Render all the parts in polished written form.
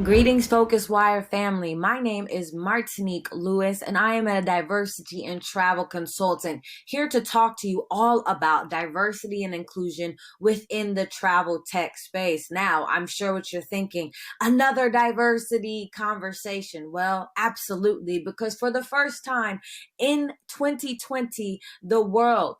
Greetings, Phocuswright family. My name is Martinique Lewis, and I am a diversity and travel consultant here to talk to you all about diversity and inclusion within the travel tech space. Now, I'm sure what you're thinking, another diversity conversation. Well, absolutely, because for the first time in 2020, the world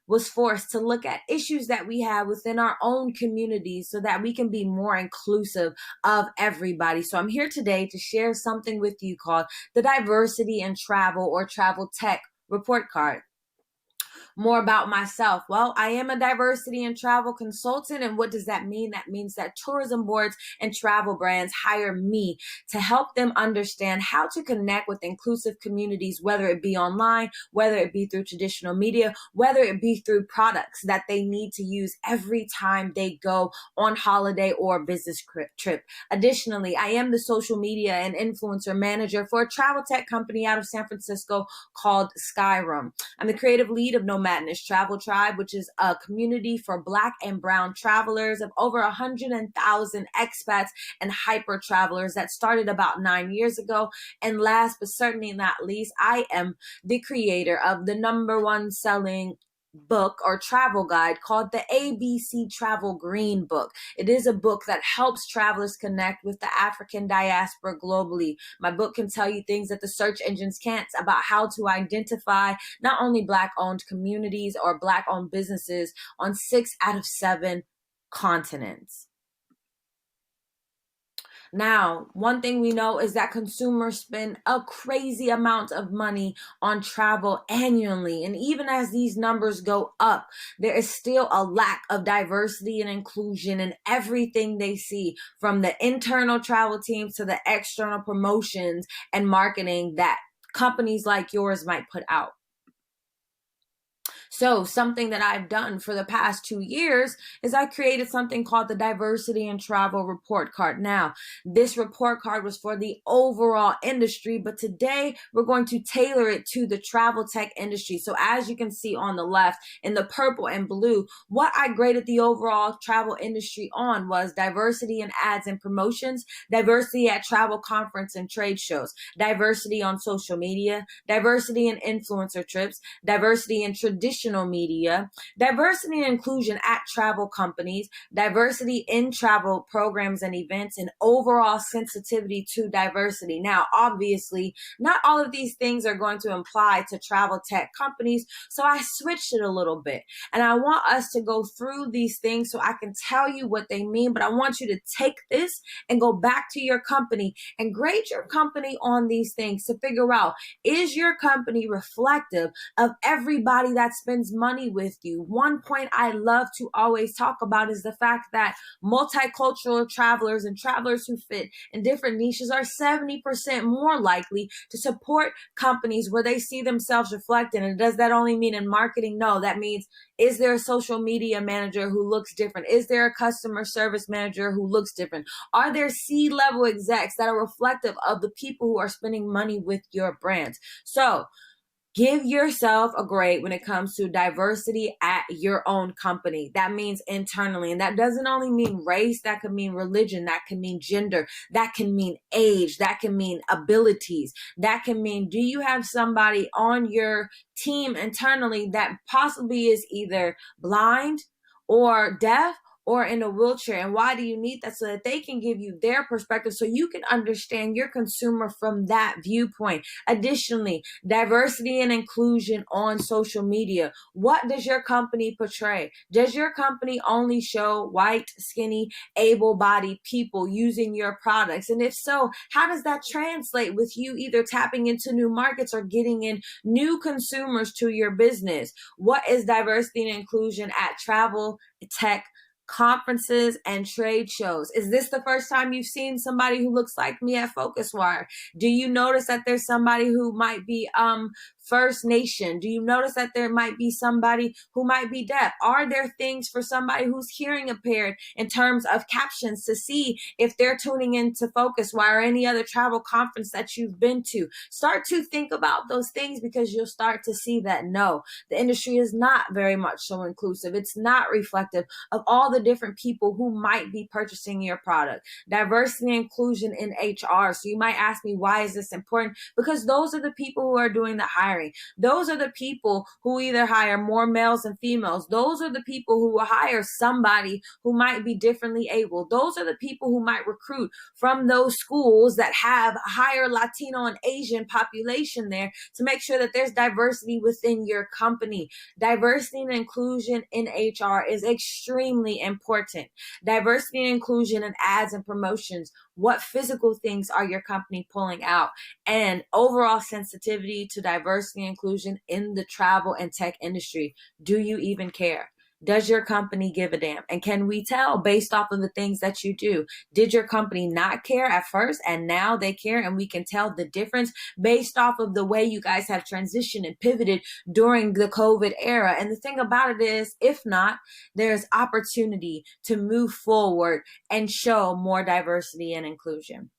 was forced to look at issues that we have within our own communities so that we can be more inclusive of everybody. So I'm here today to share something with you called the Diversity in Travel or Travel Tech Report Card. More about myself. Well, I am a diversity and travel consultant. And what does that mean? That means that tourism boards and travel brands hire me to help them understand how to connect with inclusive communities, whether it be online, whether it be through traditional media, whether it be through products that they need to use every time they go on holiday or business trip. Additionally, I am the social media and influencer manager for a travel tech company out of San Francisco called Skyrim. I'm the creative lead of No Madness Travel Tribe, which is a community for Black and Brown travelers of over 100,000 expats and hyper travelers that started about 9 years ago. And last but certainly not least, I am the creator of the #1 selling book or travel guide called the ABC Travel Green Book. It is a book that helps travelers connect with the African diaspora globally. My book can tell you things that the search engines can't about how to identify not only Black-owned communities or Black-owned businesses on 6 out of 7 continents. Now, one thing we know is that consumers spend a crazy amount of money on travel annually. And even as these numbers go up, there is still a lack of diversity and inclusion in everything they see, from the internal travel teams to the external promotions and marketing that companies like yours might put out. So something that I've done for the past 2 years is I created something called the Diversity in Travel Report Card. Now, this report card was for the overall industry, but today we're going to tailor it to the travel tech industry. So as you can see on the left in the purple and blue, what I graded the overall travel industry on was diversity in ads and promotions, diversity at travel conference and trade shows, diversity on social media, diversity in influencer trips, diversity in traditional media, diversity and inclusion at travel companies, diversity in travel programs and events, and overall sensitivity to diversity. Now, obviously, not all of these things are going to apply to travel tech companies, so I switched it a little bit. And I want us to go through these things so I can tell you what they mean, but I want you to take this and go back to your company and grade your company on these things to figure out, is your company reflective of everybody that spends money with you? One point I love to always talk about is the fact that multicultural travelers and travelers who fit in different niches are 70% more likely to support companies where they see themselves reflected. And does that only mean in marketing? No, that means, is there a social media manager who looks different? Is there a customer service manager who looks different? Are there C-level execs that are reflective of the people who are spending money with your brand? So give yourself a grade when it comes to diversity at your own company. That means internally. And that doesn't only mean race, that could mean religion, that can mean gender, that can mean age, that can mean abilities, that can mean, do you have somebody on your team internally that possibly is either blind or deaf or in a wheelchair? And why do you need that? So that they can give you their perspective so you can understand your consumer from that viewpoint. Additionally, diversity and inclusion on social media. What does your company portray? Does your company only show white, skinny, able-bodied people using your products? And if so, how does that translate with you either tapping into new markets or getting in new consumers to your business? What is diversity and inclusion at travel tech conferences and trade shows? Is this the first time you've seen somebody who looks like me at Phocuswright? Do you notice that there's somebody who might be First Nation? Do you notice that there might be somebody who might be deaf? Are there things for somebody who's hearing impaired in terms of captions to see if they're tuning into Phocuswright or any other travel conference that you've been to? Start to think about those things, because you'll start to see that no, the industry is not very much so inclusive. It's not reflective of all the different people who might be purchasing your product. Diversity and inclusion in HR. So you might ask me, why is this important? Because those are the people who are doing the hiring. Those are the people who either hire more males than females. Those are the people who will hire somebody who might be differently able. Those are the people who might recruit from those schools that have a higher Latino and Asian population there to make sure that there's diversity within your company. Diversity and inclusion in HR is extremely important. Diversity and inclusion in ads and promotions. What physical things are your company pulling out? And overall sensitivity to diversity and inclusion in the travel and tech industry. Do you even care? Does your company give a damn? And can we tell based off of the things that you do? Did your company not care at first and now they care? And we can tell the difference based off of the way you guys have transitioned and pivoted during the COVID era. And the thing about it is, if not, there's opportunity to move forward and show more diversity and inclusion.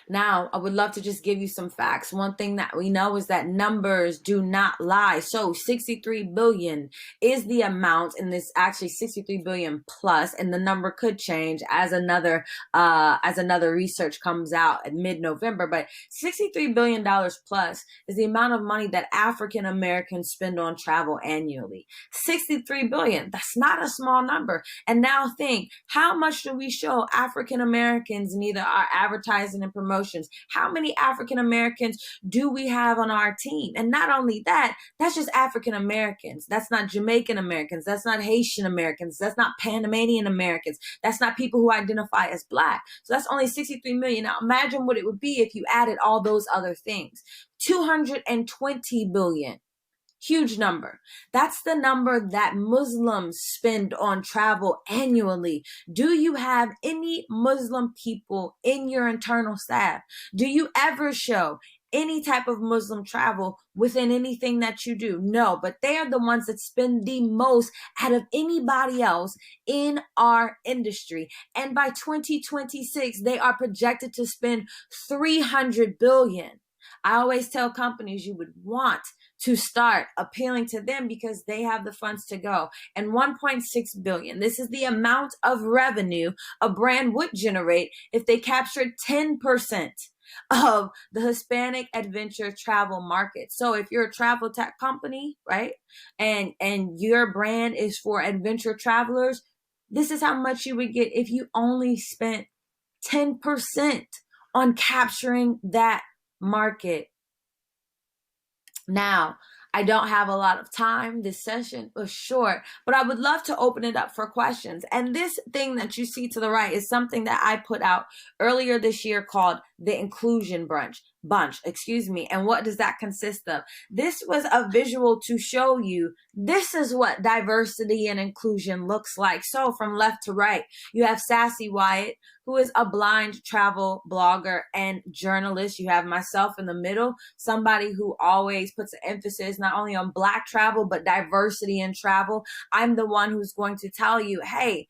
Now, I would love to just give you some facts. One thing that we know is that numbers do not lie. So 63 billion is the amount, and this actually 63 billion plus, and the number could change as another research comes out at mid-November. But $63 billion plus is the amount of money that African Americans spend on travel annually. 63 billion. That's not a small number. And now think, how much do we show African Americans in either our advertising and promotions? How many African Americans do we have on our team? And not only that, that's just African Americans. That's not Jamaican Americans. That's not Haitian Americans. That's not Panamanian Americans. That's not people who identify as Black. So that's only 63 million. Now imagine what it would be if you added all those other things. 220 billion. Huge number. That's the number that Muslims spend on travel annually. Do you have any Muslim people in your internal staff? Do you ever show any type of Muslim travel within anything that you do? No, but they are the ones that spend the most out of anybody else in our industry. And by 2026, they are projected to spend 300 billion. I always tell companies you would want to start appealing to them because they have the funds to go. And 1.6 billion, this is the amount of revenue a brand would generate if they captured 10% of the Hispanic adventure travel market. So if you're a travel tech company, right, and your brand is for adventure travelers, this is how much you would get if you only spent 10% on capturing that market. Now, I don't have a lot of time. This session was short, but I would love to open it up for questions. And this thing that you see to the right is something that I put out earlier this year called the Inclusion Bunch, and what does that consist of? This was a visual to show you this is what diversity and inclusion looks like. So from left to right, you have Sassy Wyatt, who is a blind travel blogger and journalist. You have myself in the middle, somebody who always puts an emphasis not only on Black travel, but diversity in travel. I'm the one who's going to tell you, hey,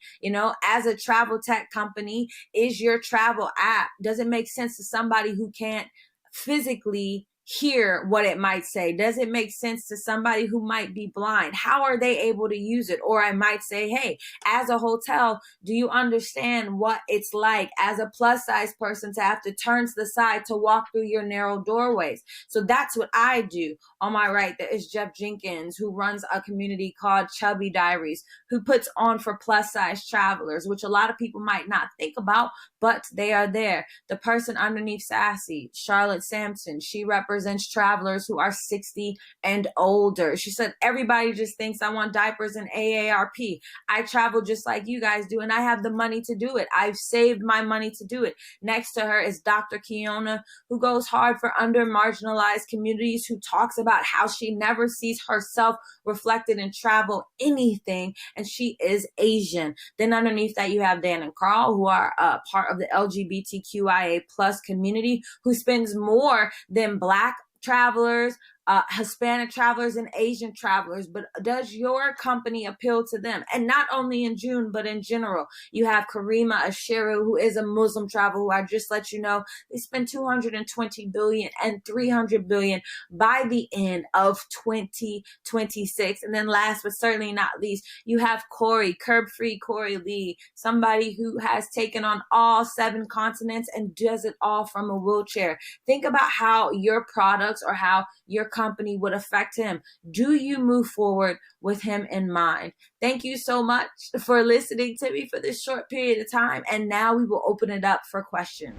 as a travel tech company, is your travel app, does it make sense to somebody who can't physically hear what it might say? Does it make sense to somebody who might be blind? How are they able to use it? Or I might say, hey, as a hotel, do you understand what it's like as a plus size person to have to turn to the side to walk through your narrow doorways? So that's what I do. On my right, there is Jeff Jenkins, who runs a community called Chubby Diaries, who puts on for plus size travelers, which a lot of people might not think about, but they are there. The person underneath Sassy, Charlotte Sampson, she represents represents travelers who are 60 and older. She said, everybody just thinks I want diapers and AARP. I travel just like you guys do, and I have the money to do it. I've saved my money to do it. Next to her is Dr. Kiona, who goes hard for under-marginalized communities, who talks about how she never sees herself reflected in travel anything, and she is Asian. Then underneath that, you have Dan and Carl, who are part of the LGBTQIA plus community, who spends more than Black travelers, Hispanic travelers, and Asian travelers. But does your company appeal to them? And not only in June, but in general. You have Karima Ashiru, who is a Muslim traveler, who I just let you know they spend $220 billion and $300 billion by the end of 2026. And then last but certainly not least, you have Corey, Curb Free Corey Lee, somebody who has taken on all 7 continents and does it all from a wheelchair. Think about how your products or how your company would affect him. Do you move forward with him in mind? Thank you so much for listening to me for this short period of time. And now we will open it up for questions.